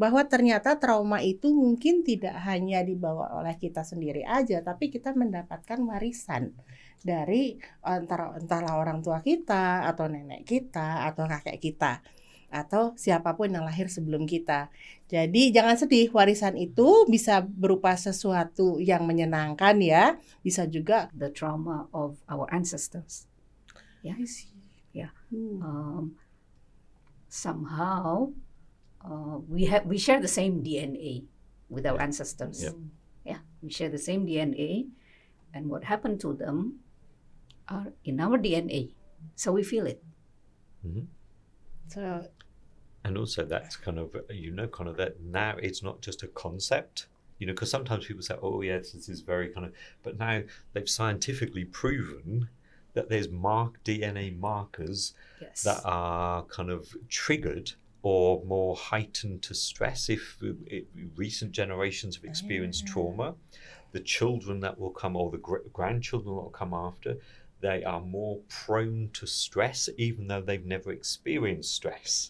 bahwa ternyata trauma itu mungkin tidak hanya dibawa oleh kita sendiri aja, tapi kita mendapatkan warisan dari entahlah orang tua kita atau nenek kita atau kakek kita atau siapapun yang lahir sebelum kita. Jadi jangan sedih, warisan itu bisa berupa sesuatu yang menyenangkan ya, bisa juga the trauma of our ancestors. Yeah. Yeah. Somehow we share the same DNA with our ancestors. Yep. Yeah, we share the same DNA, and what happened to them are in our DNA, so we feel it. Mm-hmm. so And also that's kind of that now it's not just a concept, because sometimes people say, oh yes, this is very kind of, but now they've scientifically proven that there's DNA markers Yes. that are kind of triggered or more heightened to stress if recent generations have experienced trauma. The children that will come, or the grandchildren that will come after, they are more prone to stress even though they've never experienced stress.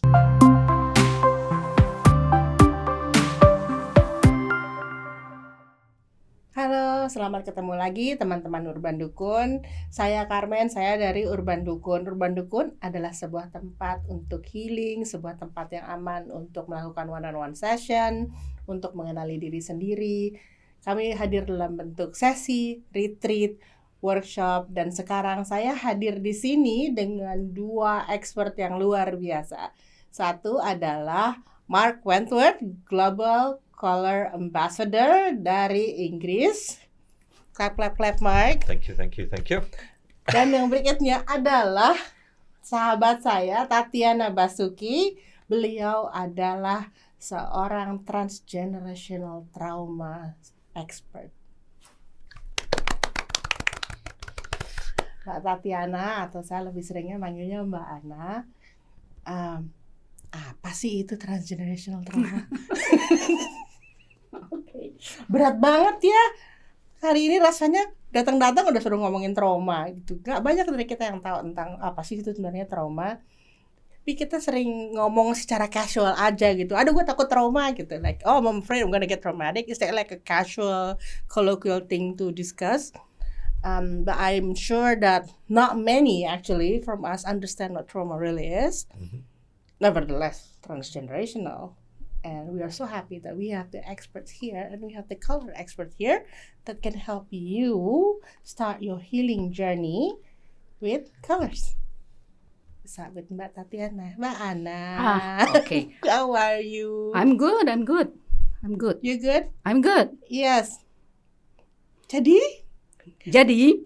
Halo, selamat ketemu lagi teman-teman Urban Dukun. Saya Carmen, saya dari Urban Dukun. Urban Dukun adalah sebuah tempat untuk healing, sebuah tempat yang aman untuk melakukan one-on-one session, untuk mengenali diri sendiri. Kami hadir dalam bentuk sesi, retreat, workshop, dan sekarang saya hadir di sini dengan dua expert yang luar biasa. Satu adalah Mark Wentworth, Global Colour Ambassador dari Inggris. Clap, Mark. Thank you. Dan yang berikutnya adalah sahabat saya, Tatiana Basuki. Beliau adalah seorang transgenerational trauma expert. Mbak Tatiana, atau saya lebih seringnya manggilnya Mbak Ana. Apa sih itu transgenerational trauma? Okay. Berat banget ya. Hari ini rasanya datang-datang udah suruh ngomongin trauma gitu. Gak banyak dari kita yang tahu tentang apa sih itu sebenarnya trauma. Tapi kita sering ngomong secara casual aja gitu. Aduh, gue takut trauma gitu. Like, oh, I'm afraid I'm gonna get traumatic. It's like a casual, colloquial thing to discuss. But I'm sure that not many actually from us understand what trauma really is. Mm-hmm. Nevertheless, transgenerational. And we are so happy that we have the experts here and we have the color expert here that can help you start your healing journey with colors. Start with Mbak Tatiana. Mbak Ana. Okay. How are you? I'm good. You good? I'm good. Yes. Jadi,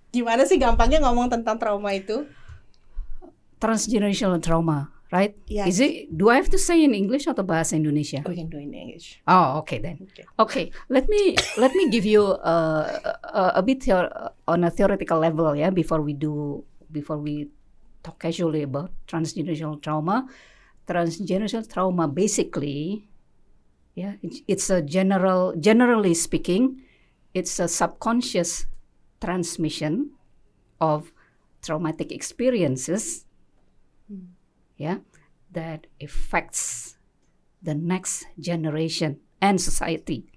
gimana sih gampangnya ngomong tentang trauma itu? Transgenerational trauma, right? Yes. Do I have to say in English atau bahasa Indonesia? We can do it in English. Oh, okay then. Okay, let me give you a bit on a theoretical level, yeah, before we talk casually about transgenerational trauma. Transgenerational trauma basically, yeah, it's a generally speaking, it's a subconscious transmission of traumatic experiences, yeah, that affects the next generation and society.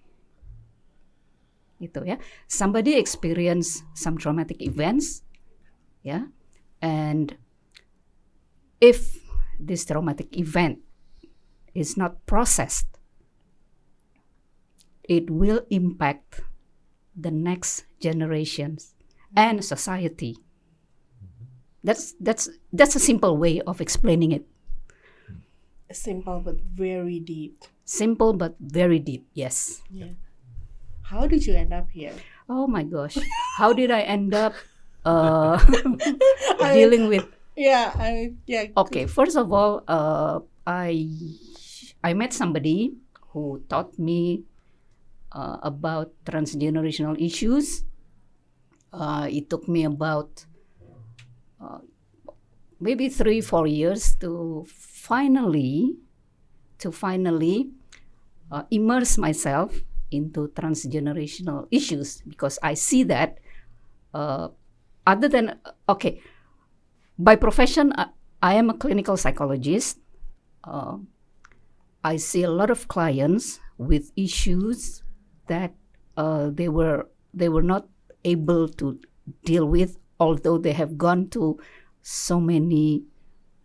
Gitu ya. Somebody experience some traumatic events, yeah, and if this traumatic event is not processed, it will impact the next generations and society. That's a simple way of explaining it. Simple but very deep. Simple but very deep, yes. Yeah. How did you end up here? Oh my gosh. How did I end up dealing with... Yeah. Okay, first of all, I met somebody who taught me about transgenerational issues. It took me about maybe 3-4 years to finally immerse myself into transgenerational issues, because I see that other than by profession I am a clinical psychologist, I see a lot of clients with issues that they were not able to deal with, although they have gone to so many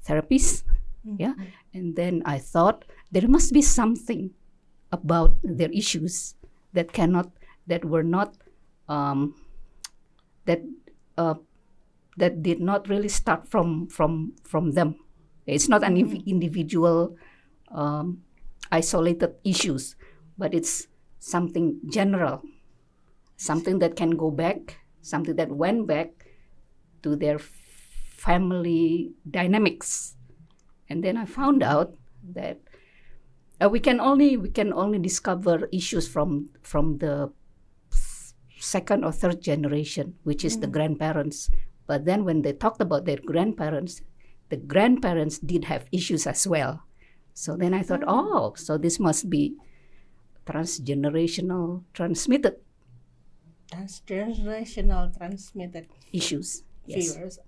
therapies. Yeah, and then I thought there must be something about their issues that did not really start from them. It's not an individual isolated issues, but it's something general, something that can go back, something that went back to their family dynamics. And then I found out that we can only discover issues from the second or third generation, which is the grandparents. But then when they talked about their grandparents, the grandparents did have issues as well. So then I thought, so this must be transgenerational transmitted issues. Yes. Viewers,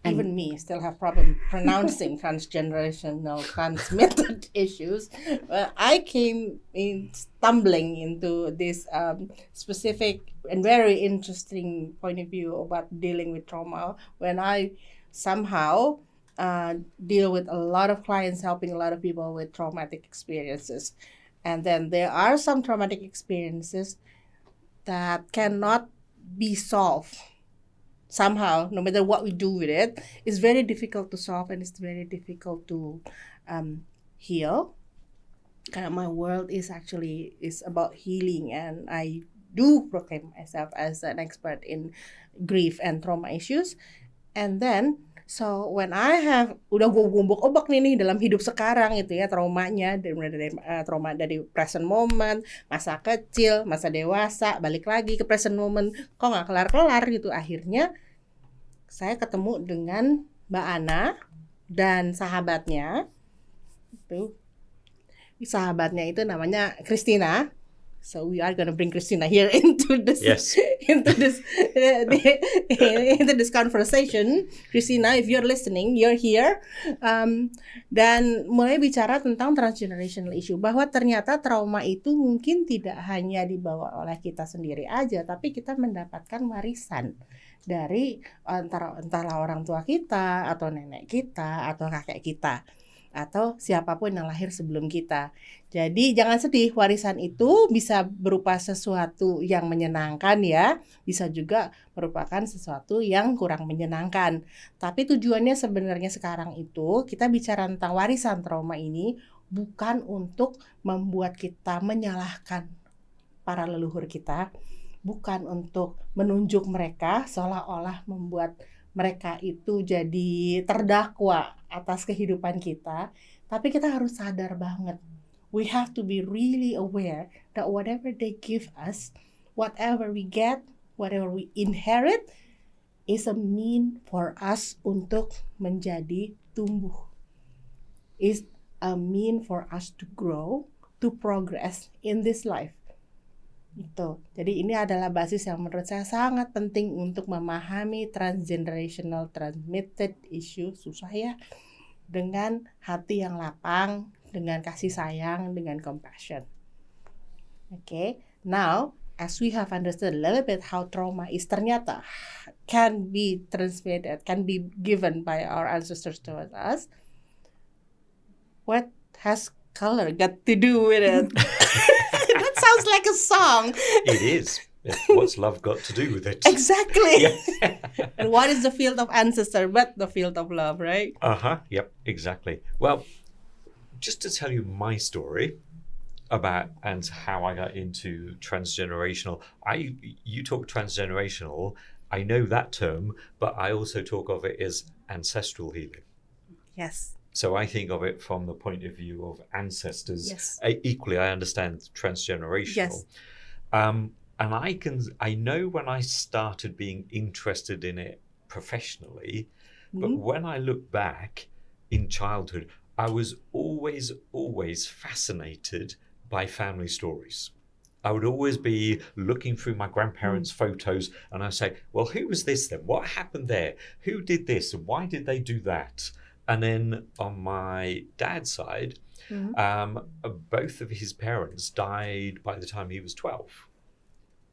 even me still have problem pronouncing transgenerational transmitted issues. I came in stumbling into this specific and very interesting point of view about dealing with trauma when I somehow deal with a lot of clients, helping a lot of people with traumatic experiences. And then there are some traumatic experiences that cannot be solved. Somehow, no matter what we do with it, it's very difficult to solve and it's very difficult to heal. My world is about healing, and I do proclaim myself as an expert in grief and trauma issues. And then, so when I have udah gue gombok-obak nih dalam hidup sekarang itu ya, traumanya dari trauma dari present moment, masa kecil, masa dewasa, balik lagi ke present moment, kok nggak kelar-kelar gitu. Akhirnya saya ketemu dengan Mbak Ana dan sahabatnya. Sahabatnya itu namanya Christina. So we are going to bring Christina here into this into this conversation. Christina, if you're listening, you're here. Dan mulai bicara tentang transgenerational issue, bahwa ternyata trauma itu mungkin tidak hanya dibawa oleh kita sendiri aja, tapi kita mendapatkan warisan dari entahlah orang tua kita atau nenek kita atau kakek kita atau siapapun yang lahir sebelum kita. Jadi jangan sedih, warisan itu bisa berupa sesuatu yang menyenangkan ya, bisa juga merupakan sesuatu yang kurang menyenangkan. Tapi tujuannya sebenarnya sekarang itu kita bicara tentang warisan trauma ini bukan untuk membuat kita menyalahkan para leluhur kita, bukan untuk menunjuk mereka seolah-olah membuat mereka itu jadi terdakwa atas kehidupan kita, tapi kita harus sadar banget. We have to be really aware that whatever they give us, whatever we get, whatever we inherit, is a mean for us untuk menjadi tumbuh. Is a mean for us to grow, to progress in this life. Itu. Jadi ini adalah basis yang menurut saya sangat penting untuk memahami transgenerational transmitted issue, susah ya, dengan hati yang lapang, dengan kasih sayang, dengan compassion. Okay, now as we have understood a little bit how trauma is ternyata can be transmitted, can be given by our ancestors towards us, what has color got to do with it? That sounds like a song. It is. What's love got to do with it? Exactly. Yeah. And what is the field of ancestor but the field of love, right? Yep, exactly. Well, just to tell you my story about and how I got into transgenerational. You talk transgenerational, I know that term, but I also talk of it as ancestral healing. Yes. So I think of it from the point of view of ancestors. Yes. Equally, I understand transgenerational. Yes. And I know when I started being interested in it professionally, but when I look back in childhood, I was always fascinated by family stories. I would always be looking through my grandparents' photos and I'd say, well, who was this then? What happened there? Who did this? And why did they do that? And then on my dad's side, Both of his parents died by the time he was 12.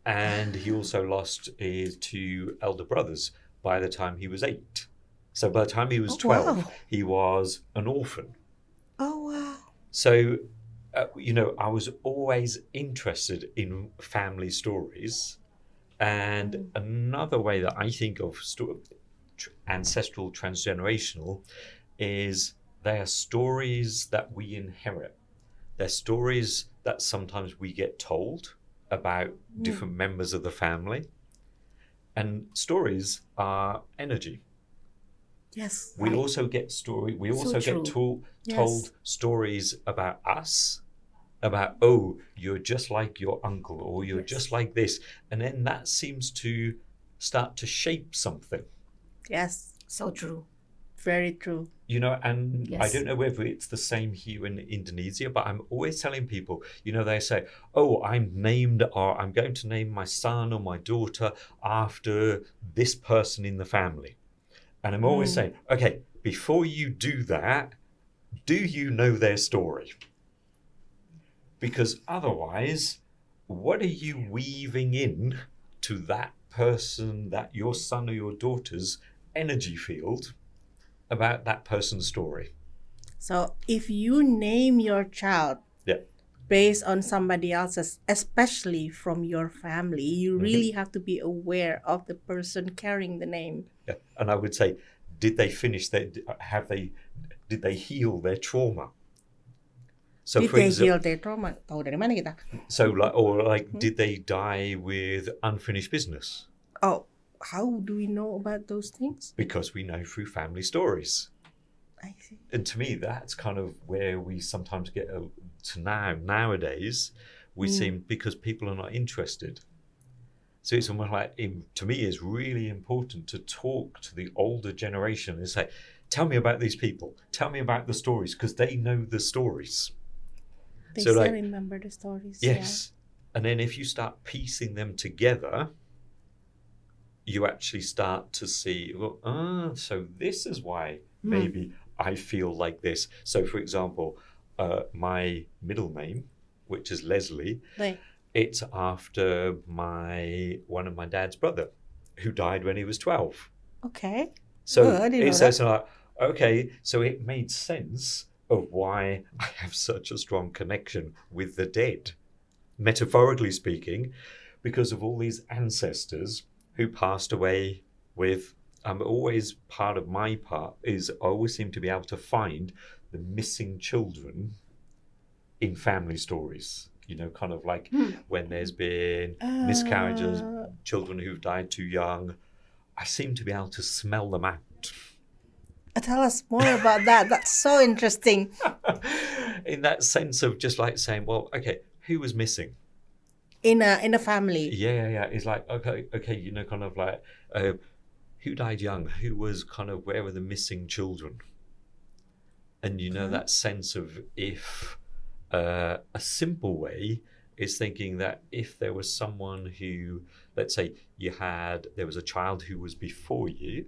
And he also lost his 2 elder brothers by the time he was 8. So by the time he was 12, wow. he was an orphan. Oh, wow. So, I was always interested in family stories. And another way that I think of ancestral transgenerational is they are stories that we inherit. They're stories that sometimes we get told about different members of the family. And stories are energy. Yes. We also get told stories about us, about, oh, you're just like your uncle, or you're just like this. And then that seems to start to shape something. Yes. So true. Very true. And Yes. I don't know whether it's the same here in Indonesia, but I'm always telling people, they say, oh, I'm going to name my son or my daughter after this person in the family. And I'm always saying, okay, before you do that, do you know their story? Because otherwise, what are you weaving in to that person, that your son or your daughter's energy field about that person's story? So if you name your child based on somebody else's, especially from your family, you really have to be aware of the person carrying the name. Yeah. And I would say, did they heal their trauma? So Did they heal their trauma? Tahu dari mana kita? So did they die with unfinished business? Oh, how do we know about those things? Because we know through family stories. I see. And to me, that's kind of where we sometimes get to nowadays. We seem, because people are not interested. So it's almost like, to me, it's really important to talk to the older generation and say, tell me about these people. Tell me about the stories, because they know the stories. They still remember the stories. Yes. Yeah. And then if you start piecing them together, you actually start to see, so this is why maybe I feel like this. So, for example, my middle name, which is Leslie, it's after one of my dad's brother, who died when he was 12. Okay. So it's like, okay, so it made sense of why I have such a strong connection with the dead, metaphorically speaking, because of all these ancestors who passed away with. Always part of my part is I always seem to be able to find the missing children in family stories. Kind of like when there's been miscarriages, children who've died too young, I seem to be able to smell them out. Tell us more about that. That's so interesting. In that sense of just like saying, well, okay, who was missing? In a family. Yeah. It's like, okay, kind of like, who died young? Who was kind of, where were the missing children? And that sense of, if a simple way is thinking that if there was someone who, let's say there was a child who was before you,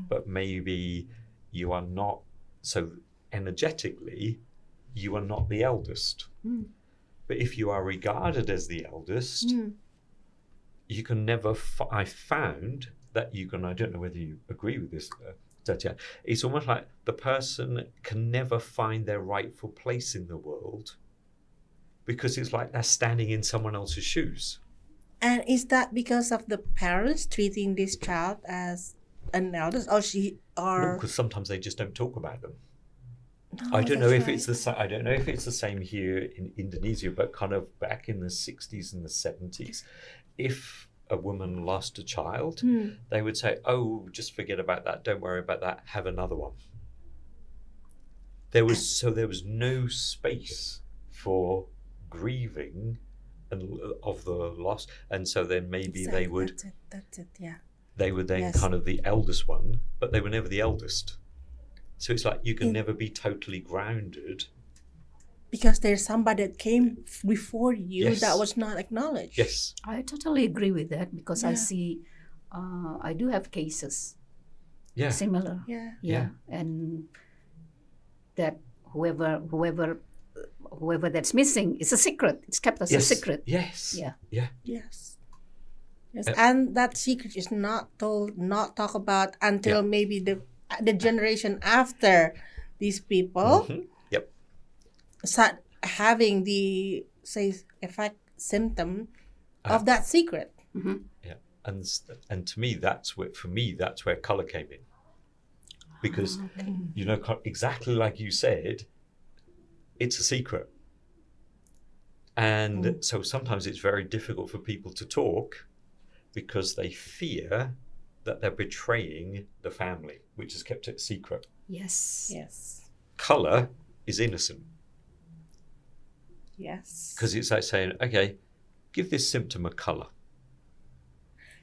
but maybe you are not, so energetically, you are not the eldest. But if you are regarded as the eldest, you can never, I found that you can, I don't know whether you agree with this, Tatiana, it's almost like the person can never find their rightful place in the world, because it's like they're standing in someone else's shoes. And is that because of the parents treating this child as an eldest, or because sometimes they just don't talk about them. No, I don't know if right. it's the same here in Indonesia, but kind of back in the 60s and the 70s, if a woman lost a child, they would say, "Oh, just forget about that. Don't worry about that. Have another one." There was no space for grieving of the loss, and so then maybe Exactly. they would. That's it. Yeah. They were then Yes. kind of the eldest one, but they were never the eldest. So it's like you can never be totally grounded. Because there's somebody that came before you Yes. that was not acknowledged. Yes. I totally agree with that, because I Yeah. see, I do have cases Yeah. similar. Yeah. Yeah. And that whoever that's missing is a secret. It's kept as a secret. Yes. Yeah. Yeah. Yes. Yes. And that secret is not talked about until maybe the generation after these people Yep. start having the symptom of that secret. Yeah. And to me, that's where color came in, because exactly like you said, it's a secret, and so sometimes it's very difficult for people to talk because they fear that they're betraying the family, which has kept it a secret. Yes. Yes. Color is innocent. Yes. Because it's like saying, okay, give this symptom a color.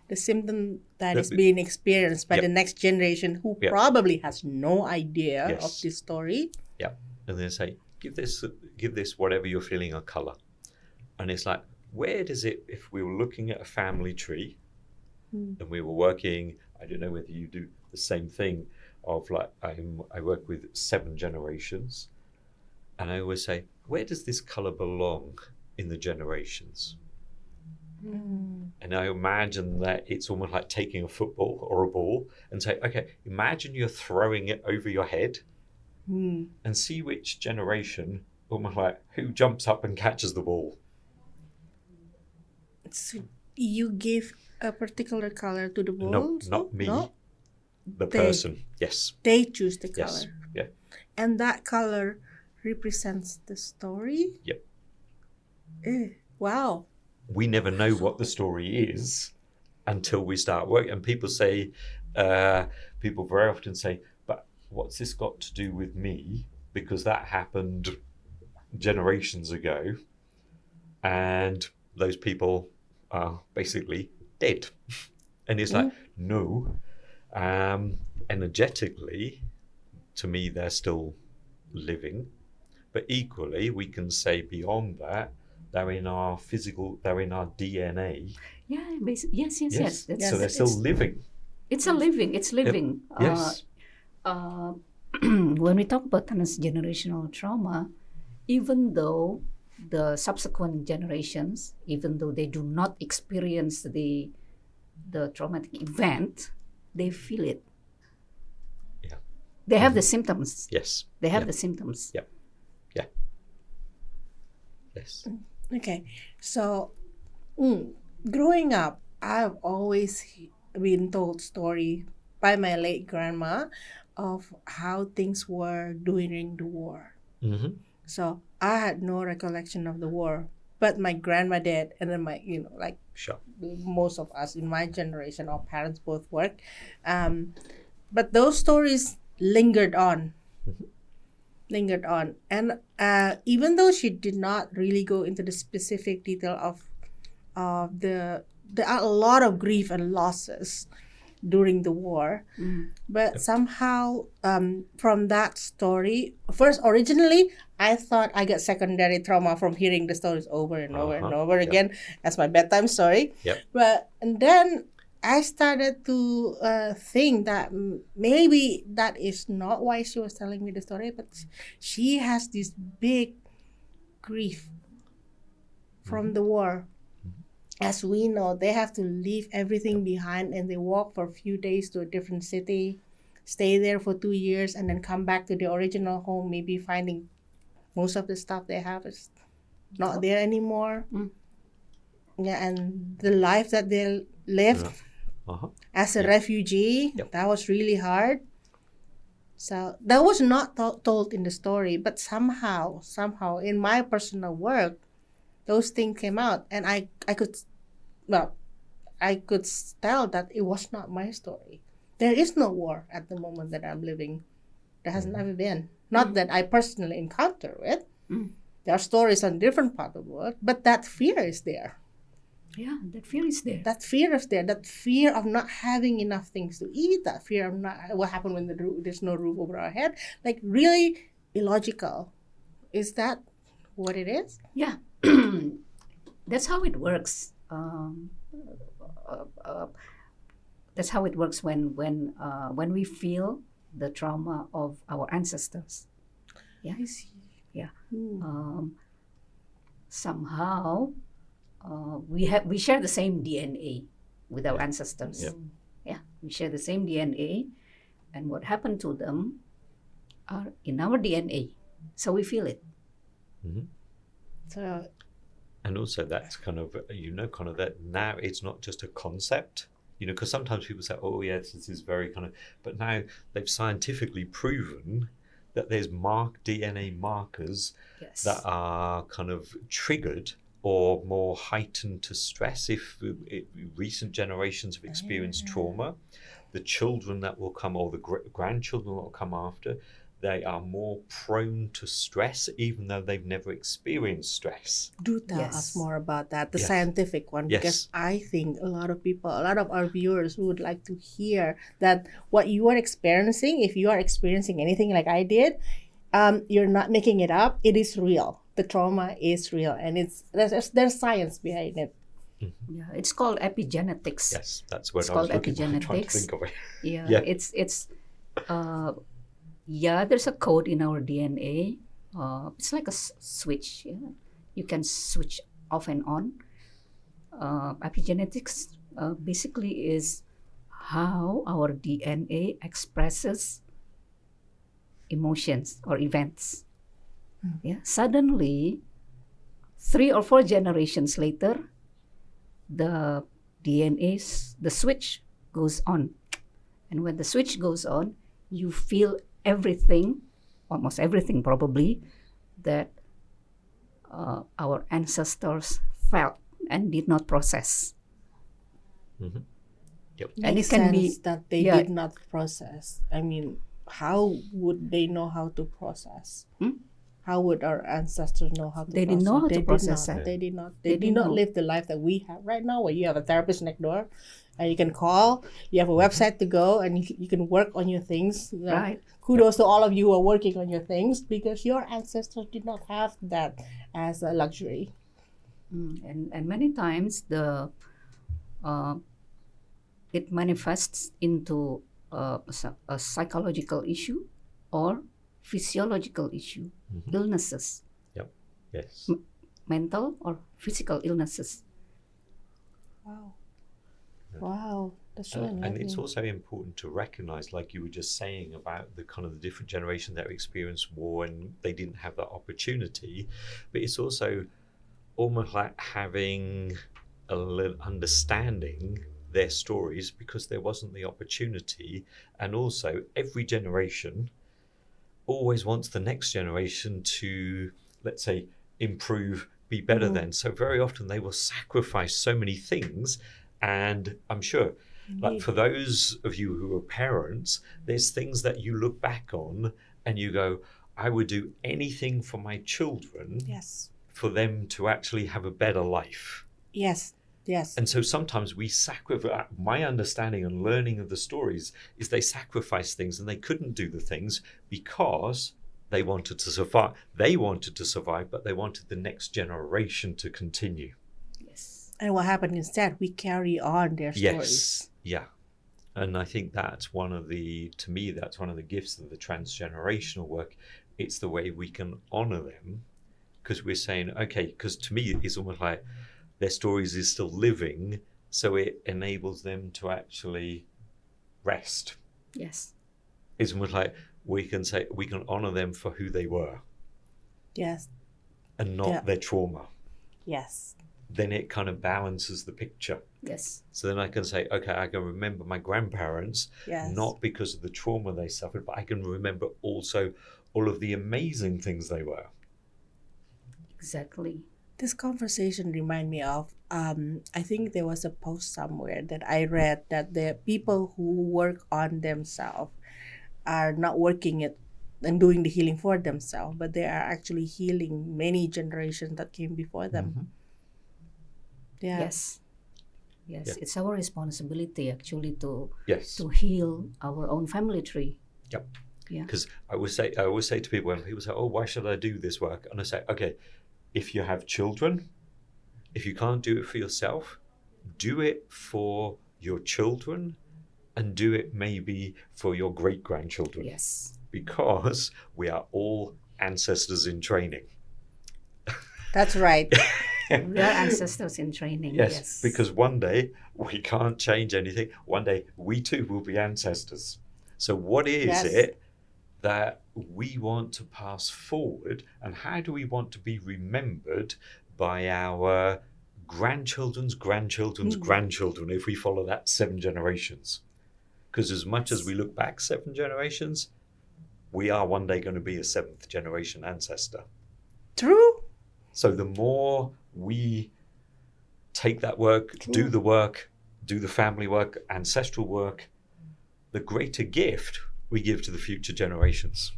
The symptom that is being experienced by the next generation who probably has no idea of this story. Yeah. And then say, give this whatever you're feeling a color. And it's like, where does it, if we were looking at a family tree and we were working, I don't know whether you do the same thing of like, I work with 7 generations, and I always say, where does this color belong in the generations? And I imagine that it's almost like taking a football or a ball and say, okay, imagine you're throwing it over your head and see which generation, almost like who jumps up and catches the ball. So you give a particular color to the ball? No, not me. No? The person, yes. They choose the color. Yes, yeah. And that color represents the story? Yep. Wow. We never know what the story is until we start working. And people say, people very often say, but what's this got to do with me? Because that happened generations ago. And those people are basically dead. And it's like, no. Energetically, to me, they're still living. But equally, we can say beyond that, they're in our DNA. Yeah, yes. So they're still living. It's living. Yes. When we talk about transgenerational trauma, even though the subsequent generations, even though they do not experience the traumatic event, they feel it. Yeah. They have the symptoms. Yes. They have the symptoms. Yeah. Yeah. Yes. Okay. So, growing up, I've always been told story by my late grandma of how things were during the war. Mm-hmm. So I had no recollection of the war, but my grandma did, and then my, Sure. most of us in my generation, our parents both worked. But those stories lingered on. And even though she did not really go into the specific detail of there are a lot of grief and losses during the war, but somehow from that story, first originally I thought I got secondary trauma from hearing the stories over and over and over again as my bedtime story. And then I started to think that maybe that is not why she was telling me the story, but she has this big grief from the war. As we know, they have to leave everything behind and they walk for a few days to a different city, stay there for 2 years, and then come back to the original home, maybe finding most of the stuff they have is not there anymore. Yeah, and the life that they lived as a refugee, that was really hard. So that was not told in the story, but somehow in my personal work, those things came out, and I could tell that it was not my story. There is no war at the moment that I'm living. There has never been. Not that I personally encounter it. There are stories on different parts of the world, but that fear is there. Yeah, that fear is there. That fear is there. That fear of not having enough things to eat. That fear of what happened when there's no roof over our head. Like really illogical. Is that what it is? Yeah. That's how it works. That's how it works when we feel the trauma of our ancestors. Yeah. I see. Yeah. Hmm. Somehow we share the same DNA with our ancestors. Yeah. Yeah, we share the same DNA, and what happened to them are in our DNA, so we feel it. Mhm. So And also that's kind of that now it's not just a concept, because sometimes people say, oh yes, this is very kind of, but now they've scientifically proven that there's DNA markers Yes. that are kind of triggered or more heightened to stress if recent generations have experienced trauma. The children that will come, or the grandchildren that will come after, they are more prone to stress even though they've never experienced stress. do tell Yes. us more about that, the Yes. scientific one, Yes. because I think a lot of our viewers would like to hear that what you are experiencing, if you are experiencing anything like I did, you're not making it up. It is real. The trauma is real, and there's science behind it. Yeah, it's called epigenetics. Yes, that's what It's I was called looking for, trying to epigenetics. think of it. Yeah, Yeah. it's there's a code in our DNA. It's like a switch. Yeah? You can switch off and on. Epigenetics basically is how our DNA expresses emotions or events. Yeah, suddenly, 3 or 4 generations later, the switch goes on. And when the switch goes on, you feel everything, almost everything probably, that our ancestors felt and did not process. Mhm. Yep. And Makes it can be- sense that they yeah. did not process. I mean, how would they know how to process? How would our ancestors know how to They process? didn't know how to They did process not. it. They did not. They They did didn't not know. live the life that we have right now, where you have a therapist next door, and you can call. You have a website to go, and you can work on your things. You know. Right. Kudos to all of you who are working on your things, because your ancestors did not have that as a luxury. And many times it manifests into a psychological issue or physiological issue, illnesses, Yes. mental or physical illnesses. Wow. Wow. That's so And it's enlightening. also important to recognize, like you were just saying, about the kind of the different generation that experienced war and they didn't have that opportunity. But it's also almost like having a little understanding their stories because there wasn't the opportunity. And also every generation always wants the next generation to, let's say, improve, be better than. So very often they will sacrifice so many things. And I'm sure, like for those of you who are parents, there's things that you look back on and you go, I would do anything for my children Yes. for them to actually have a better life. Yes. Yes. And so sometimes we sacrifice. My understanding and learning of the stories is they sacrifice things and they couldn't do the things because they wanted to survive. They wanted to survive, but they wanted the next generation to continue. Yes. And what happened instead? We carry on their stories. Yes. Yeah. And I think that's to me, that's one of the gifts of the transgenerational work. It's the way we can honor them because we're saying, okay, because to me, it's almost like their stories is still living. So it enables them to actually rest. Yes. It's almost like we can honor them for who they were Yes. and not their trauma. Yes. Then it kind of balances the picture. Yes. So then I can say, okay, I can remember my grandparents, Yes. not because of the trauma they suffered, but I can remember also all of the amazing things they were. Exactly. This conversation remind me of I think there was a post somewhere that I read that the people who work on themselves are not working it and doing the healing for themselves, but they are actually healing many generations that came before them. Yeah. Yes. Yes. Yeah. It's our responsibility actually to Yes. heal our own family tree. Yep. Yeah. Because I always say to people, when people say, oh, why should I do this work? And I say, okay, if you have children, if you can't do it for yourself, do it for your children and do it maybe for your great-grandchildren. Yes. Because we are all ancestors in training. That's right. We are ancestors in training. Yes, because one day we can't change anything. One day we too will be ancestors. So what is it that we want to pass forward, and how do we want to be remembered by our grandchildren's grandchildren if we follow that 7 generations? Because as much as we look back 7 generations, we are one day going to be a 7th generation ancestor. True. So the more we take that work, do the family work, ancestral work, the greater gift we give to the future generations.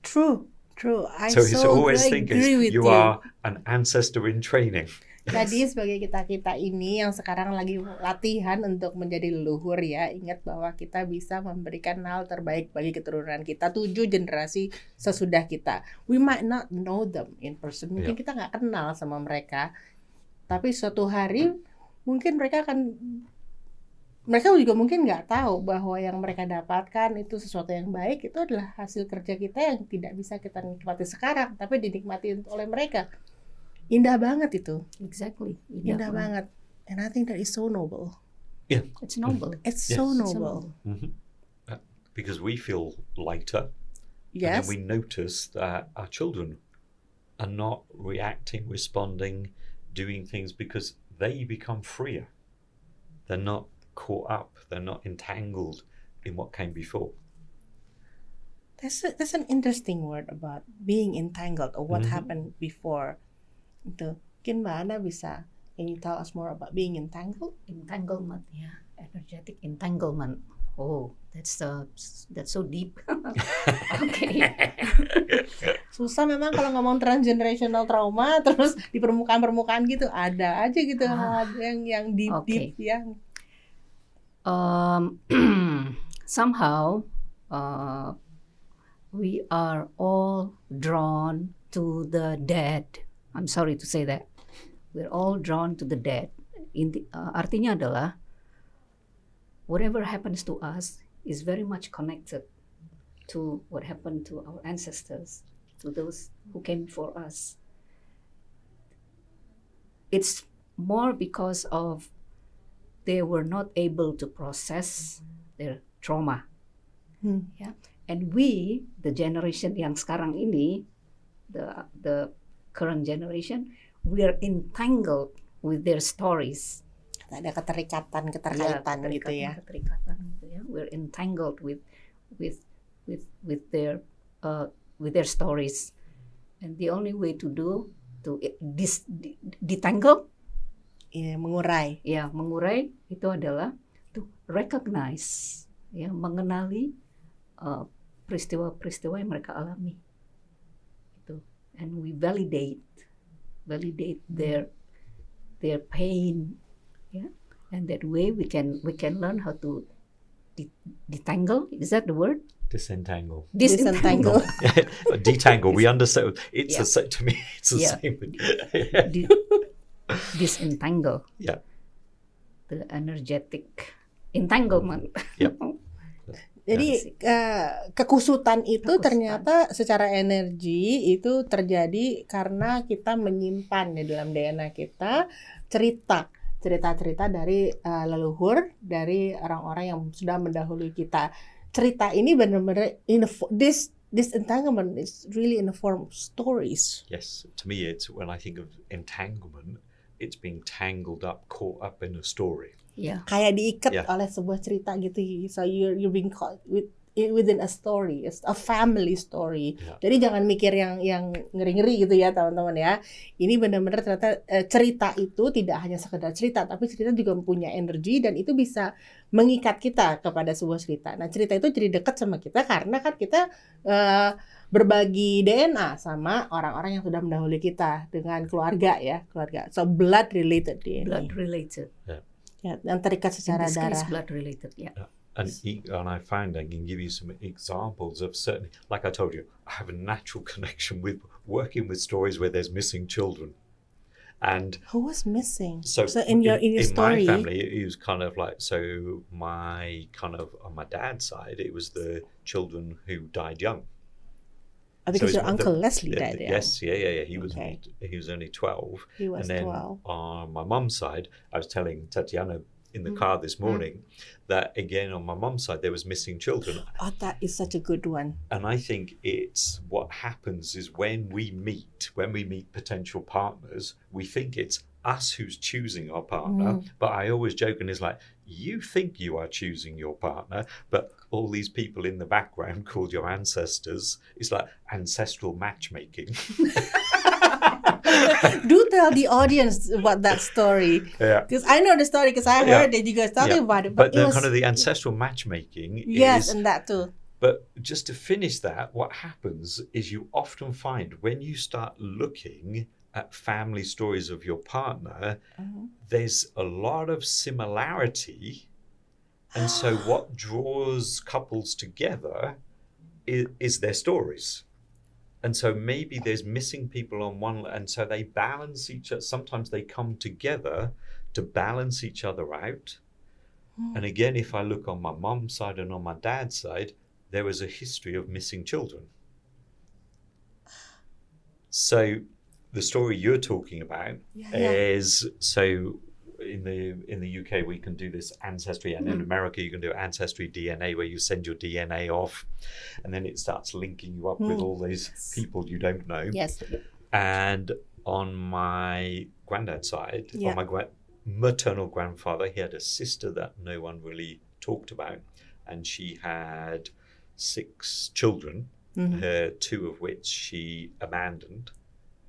True. I So it's always thinking agree with you are an ancestor in training. Jadi sebagai kita ini yang sekarang lagi latihan untuk menjadi leluhur ya, ingat bahwa kita bisa memberikan hal terbaik bagi keturunan kita 7 generasi sesudah kita. We might not know them in person, mungkin kita nggak kenal sama mereka, tapi suatu hari mungkin mereka juga mungkin nggak tahu bahwa yang mereka dapatkan itu sesuatu yang baik, itu adalah hasil kerja kita yang tidak bisa kita nikmati sekarang, tapi dinikmati oleh mereka. Indah banget itu. Exactly. Indah banget. And I think that is so noble. Yeah. It's noble. It's so noble. Mm-hmm. Because we feel lighter. Yes. And then we notice that our children are not reacting, responding, doing things because they become freer. They're not caught up. They're not entangled in what came before. That's an interesting word about being entangled or what happened before. Itu. Mungkin Mbak Ana bisa, can you tell us more about being entangled? Entanglement, energetic entanglement. Oh, that's so deep. Okay. Susah memang kalau ngomong transgenerational trauma terus di permukaan gitu ada aja gitu yang deep ya. Somehow we are all drawn to the dead. I'm sorry to say that. We're all drawn to the dead. Artinya adalah whatever happens to us is very much connected to what happened to our ancestors, to those who came before us. It's more because of they were not able to process their trauma. Yeah. And we, the generation yang sekarang ini, the current generation, we are entangled with their stories. Ada keterikatan gitu ya. We're entangled with their stories, and the only way to detangle, mengurai. Mengurai itu adalah to recognize, mengenali peristiwa-peristiwa yang mereka alami. And we validate their pain, and that way we can learn how to detangle. Is that the word? Disentangle. Detangle. We understand. It's to me. It's the same. Disentangle. Yeah. The energetic entanglement. Yep. Jadi kekusutan itu ternyata secara energi itu terjadi karena kita menyimpan di dalam DNA kita cerita dari leluhur, dari orang-orang yang sudah mendahului kita. Cerita ini benar-benar this entanglement is really in the form of stories. Yes, to me it's when I think of entanglement, it's being tangled up, caught up in a story. Kayak diikat oleh sebuah cerita gitu. So you're being caught within a story, a family story. Jadi jangan mikir yang ngeri-ngeri gitu ya teman-teman ya. Ini benar-benar ternyata cerita itu tidak hanya sekedar cerita, tapi cerita juga mempunyai energi dan itu bisa mengikat kita kepada sebuah cerita. Nah, cerita itu jadi dekat sama kita karena kan kita berbagi DNA sama orang-orang yang sudah mendahului kita dengan keluarga. So blood related DNA. Blood related. Yang terikat secara darah. In this case, blood related, And I found I can give you some examples of certain, like I told you, I have a natural connection with working with stories where there's missing children. And who was missing? So in your story, my family, it was kind of like, so my kind of on my dad's side, it was the children who died young. because it's your the- Uncle Leslie died young. Yes, yeah. He was Okay. he was only 12. He was And then 12. on my mum's side, I was telling Tatiana in the Mm. car this morning that again on my mum's side there was missing children. Oh, that is such a good one. And I think it's what happens is when we meet potential partners, we think it's us who's choosing our partner. But I always joke and it's like, you think you are choosing your partner, but all these people in the background called your ancestors. It's like ancestral matchmaking. Do tell the audience about that story. Yeah. Because I know the story because I heard that you guys talking about it. But it the was, kind of the ancestral matchmaking yes, is. and that too. But just to finish that, what happens is you often find when you start looking at family stories of your partner, there's a lot of similarity. And so what draws couples together is their stories. And so maybe there's missing people on one, and so they balance each other. Sometimes they come together to balance each other out. And again, if I look on my mum's side and on my dad's side, there was a history of missing children. So the story you're talking about is, so in the UK we can do this ancestry, and in America you can do ancestry DNA, where you send your DNA off and then it starts linking you up with all these people you don't know. Yes. And on my granddad's side, on my maternal grandfather, he had a sister that no one really talked about, and she had 6 children, 2 of which she abandoned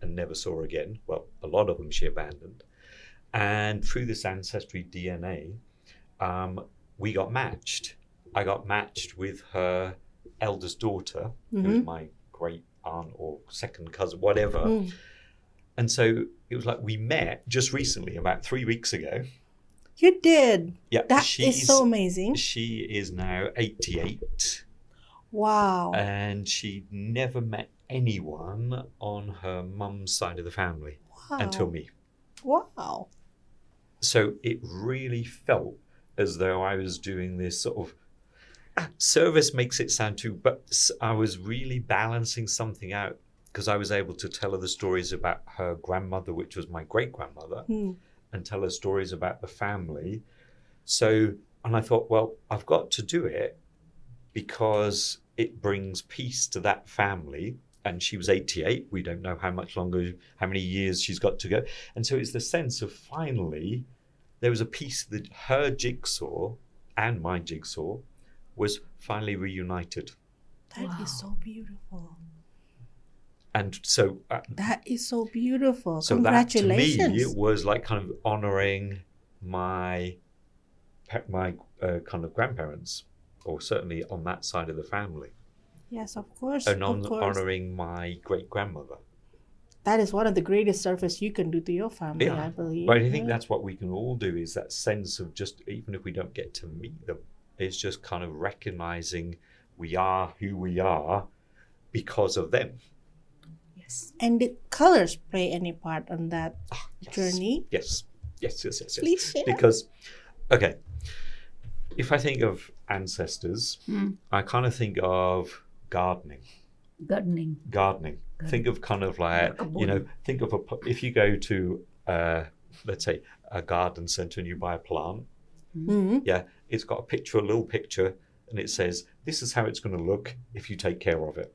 and never saw again. Well, a lot of them she abandoned. And through this ancestry DNA, we got matched. I got matched with her eldest daughter, who was my great aunt or second cousin, whatever. And so it was like we met just recently, about 3 weeks ago. You did. Yeah, That is so amazing. She is now 88. Wow. And she never met anyone on her mum's side of the family until me. Wow. So it really felt as though I was doing this sort of service, makes it sound too, but I was really balancing something out, because I was able to tell her the stories about her grandmother, which was my great-grandmother, and tell her stories about the family. So, and I thought, well, I've got to do it because it brings peace to that family. And she was 88. We don't know how much longer, how many years she's got to go. And so it's the sense of finally, there was a piece that her jigsaw and my jigsaw was finally reunited. That is so beautiful. And so that is so beautiful. So Congratulations. that to me it was like kind of honoring my kind of grandparents, or certainly on that side of the family. Yes, of course. And of course. honoring my great-grandmother. That is one of the greatest service you can do to your family, I believe. But I think that's what we can all do, is that sense of just, even if we don't get to meet them, it's just kind of recognizing we are who we are because of them. Yes. And did colors play any part on that journey? Yes. Please share. Because, okay, if I think of ancestors, I kind of think of gardening. Think of kind of like, think of if you go to, let's say, a garden center and you buy a plant, it's got a little picture, and it says, this is how it's going to look if you take care of it.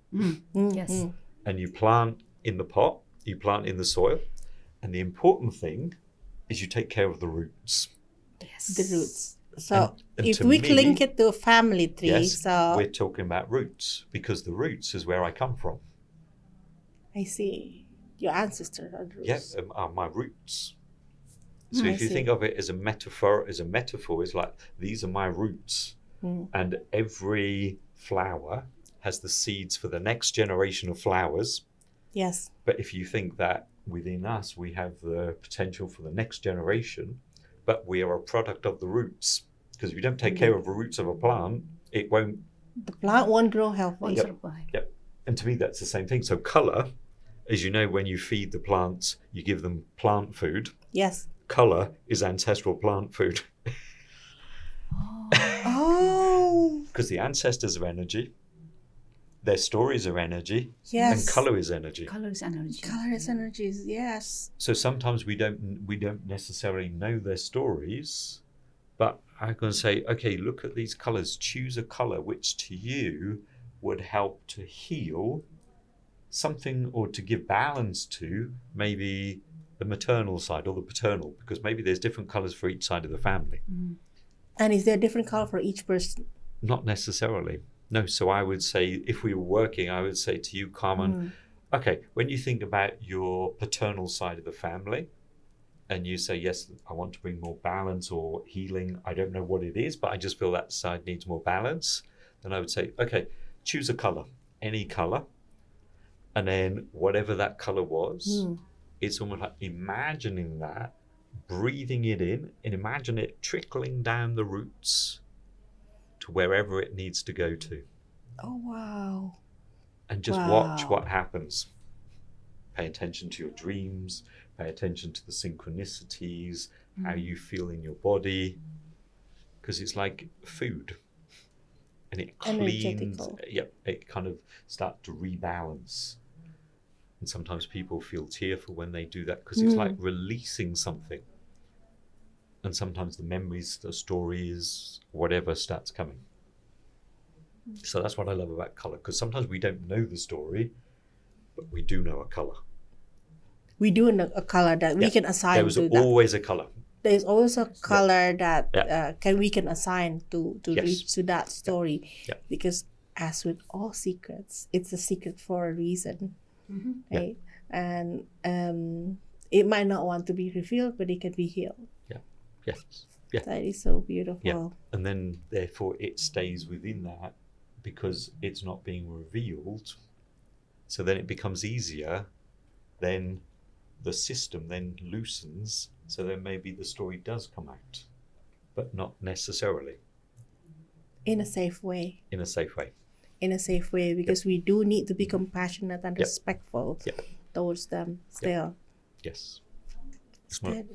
Yes. And you plant in the pot, you plant in the soil, and the important thing is you take care of the roots. Yes. The roots. So and if to we me, link it to a family tree, yes, so we're talking about roots, because the roots is where I come from. I see. Your ancestors are the roots. Yes, are my roots. So if you think of it as a metaphor, it's like, these are my roots. And every flower has the seeds for the next generation of flowers. Yes. But if you think that within us, we have the potential for the next generation, but we are a product of the roots. Because if you don't take care of the roots of a plant, it won't. The plant won't grow healthy. Yep. And to me, that's the same thing. So color, as you know, when you feed the plants, you give them plant food. Yes. Color is ancestral plant food. Oh. Because the ancestors of energy, their stories are energy, Yes. and color is energy. Color is energy. Color is energies. Yes. So sometimes we don't necessarily know their stories, but I can say, okay, look at these colors. Choose a color which to you would help to heal something or to give balance to maybe the maternal side or the paternal, because maybe there's different colors for each side of the family. And is there a different color for each person? Not necessarily. No. So I would say, if we were working, I would say to you, Carmen, okay, when you think about your paternal side of the family and you say, yes, I want to bring more balance or healing, I don't know what it is, but I just feel that side needs more balance, then I would say, okay, choose a color, any color. And then whatever that color was, it's almost like imagining that, breathing it in, and imagine it trickling down the roots to wherever it needs to go to. Oh, wow. And just watch what happens. Pay attention to your dreams, pay attention to the synchronicities, how you feel in your body, because it's like food. And it cleans, Energetical. it kind of starts to rebalance. And sometimes people feel tearful when they do that because it's like releasing something. And sometimes the memories, the stories, whatever starts coming. So that's what I love about color, because sometimes we don't know the story, but we do know a color. We do know a color that we can assign There was to that. always a color. There's always a color that Yeah. we can assign to Yes. reach to that story. Yeah. Because as with all secrets, it's a secret for a reason, right? And it might not want to be revealed, but it can be healed. Yes. Yeah. That is so beautiful. Yeah. And then therefore it stays within that because it's not being revealed. So then it becomes easier. Then the system then loosens. So then maybe the story does come out, but not necessarily. In a safe way. In a safe way. In a safe way, because we do need to be compassionate and Yep. respectful Yep. towards them still. Yes. It's Well, good.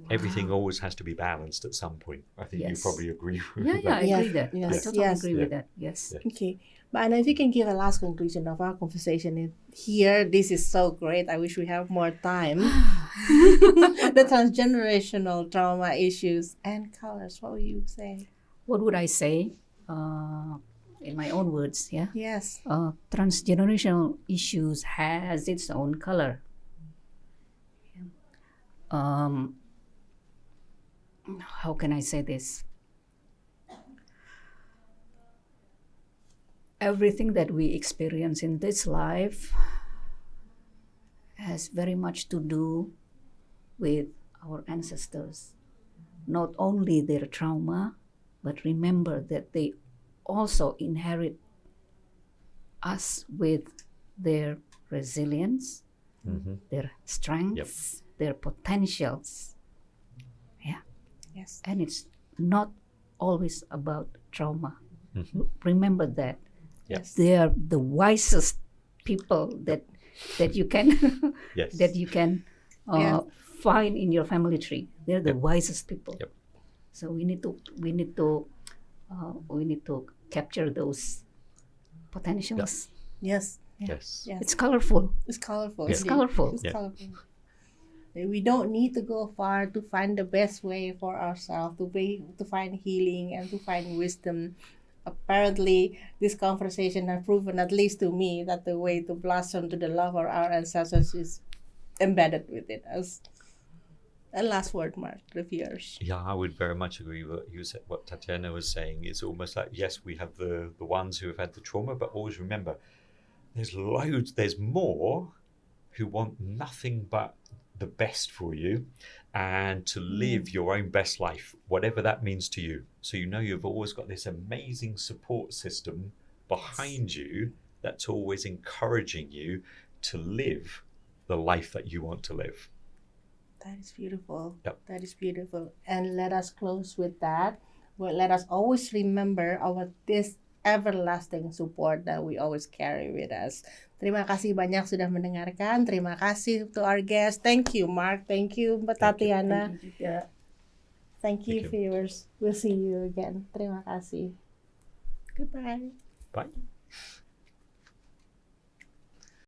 everything always has to be balanced at some point. I think you Yes. probably agree with Yeah, that. I Yes, agree that. I yes, totally yes. agree with that. Yes. Yeah. Okay, but and if you can give a last conclusion of our conversation here, this is so great. I wish we have more time. The transgenerational trauma issues and colors. What would you say? What would I say? In my own words, yeah. Yes. Transgenerational issues has its own color. How can I say this? Everything that we experience in this life has very much to do with our ancestors. Not only their trauma, but remember that they also inherit us with their resilience, their strengths, their potentials. Yeah. Yes. And it's not always about trauma. Remember that. Yes. They are the wisest people that you can Yes. that you can find in your family tree. They're the wisest people. Yep. So we need to capture those potentials. Yes. Yes. Yes. It's colorful. It's colorful. It's indeed. colorful. It's Yeah. colorful. We don't need to go far to find the best way for ourselves, to find healing and to find wisdom. Apparently, this conversation has proven, at least to me, that the way to blossom to the love of our ancestors is embedded within us. And last word, Mark, the viewers. Yeah, I would very much agree with what Tatiana was saying. It's almost like, yes, we have the ones who have had the trauma, but always remember, there's more who want nothing but the best for you and to live your own best life, whatever that means to you. So you know you've always got this amazing support system behind you that's always encouraging you to live the life that you want to live. That is beautiful. Yep. That is beautiful. And let us close with that. Well, let us always remember this everlasting support that we always carry with us. Terima kasih banyak sudah mendengarkan. Terima kasih to our guest. Thank you, Mark. Thank you, Mbak Tatiana. Thank you, viewers. We'll see you again. Terima kasih. Goodbye. Bye.